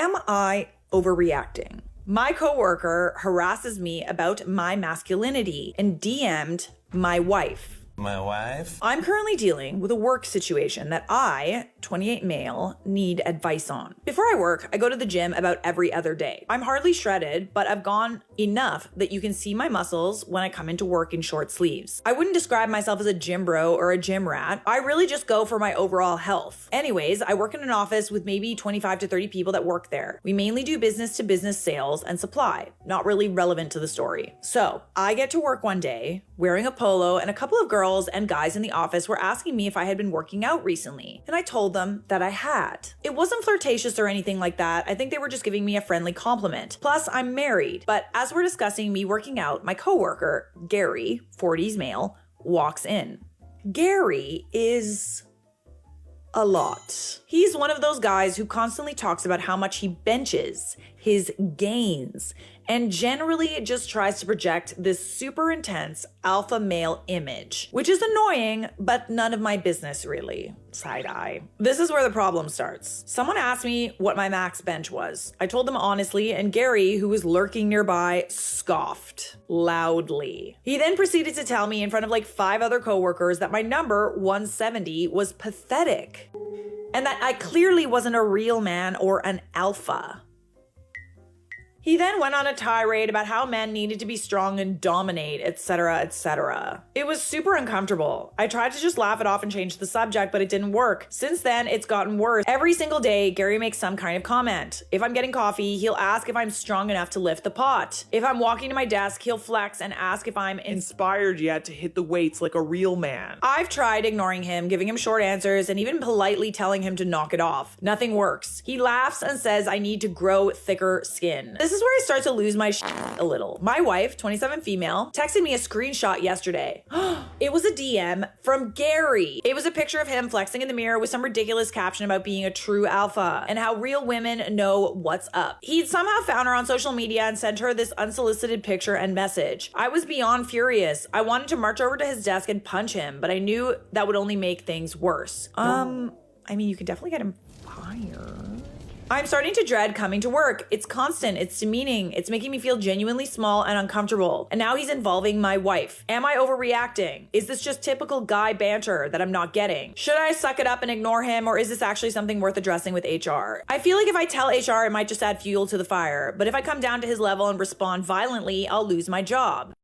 Am I overreacting? My coworker harasses me about my masculinity and DM'd my wife. My wife? I'm currently dealing with a work situation that I, 28 male, need advice on. Before I work, I go to the gym about every other day. I'm hardly shredded, but I've gone enough that you can see my muscles when I come into work in short sleeves. I wouldn't describe myself as a gym bro or a gym rat. I really just go for my overall health. Anyways, I work in an office with maybe 25 to 30 people that work there. We mainly do business to business sales and supply, not really relevant to the story. So I get to work one day wearing a polo, and a couple of girls and guys in the office were asking me if I had been working out recently, and I told them that I had. It wasn't flirtatious or anything like that. I think they were just giving me a friendly compliment. Plus, I'm married. But as we're discussing me working out, my coworker, Gary, 40s male, walks in. Gary is a lot. He's one of those guys who constantly talks about how much he benches, his gains, and generally just tries to project this super intense alpha male image, which is annoying, but none of my business really. Side eye. This is where the problem starts. Someone asked me what my max bench was. I told them honestly, and Gary, who was lurking nearby, scoffed loudly. He then proceeded to tell me in front of like 5 other coworkers that my number, 170, was pathetic, and that I clearly wasn't a real man or an alpha. He then went on a tirade about how men needed to be strong and dominate, etc., etc. It was super uncomfortable. I tried to just laugh it off and change the subject, but it didn't work. Since then, it's gotten worse. Every single day, Gary makes some kind of comment. If I'm getting coffee, he'll ask if I'm strong enough to lift the pot. If I'm walking to my desk, he'll flex and ask if I'm inspired yet to hit the weights like a real man. I've tried ignoring him, giving him short answers, and even politely telling him to knock it off. Nothing works. He laughs and says I need to grow thicker skin. This is where I start to lose my shit a little. My wife, 27 female, texted me a screenshot yesterday. It was a DM from Gary. It was a picture of him flexing in the mirror with some ridiculous caption about being a true alpha and how real women know what's up. He'd somehow found her on social media and sent her this unsolicited picture and message. I was beyond furious. I wanted to march over to his desk and punch him, but I knew that would only make things worse. I mean, you could definitely get him fired. I'm starting to dread coming to work. It's constant, it's demeaning, it's making me feel genuinely small and uncomfortable. And now he's involving my wife. Am I overreacting? Is this just typical guy banter that I'm not getting? Should I suck it up and ignore him, or is this actually something worth addressing with HR? I feel like if I tell HR, it might just add fuel to the fire, but if I come down to his level and respond violently, I'll lose my job.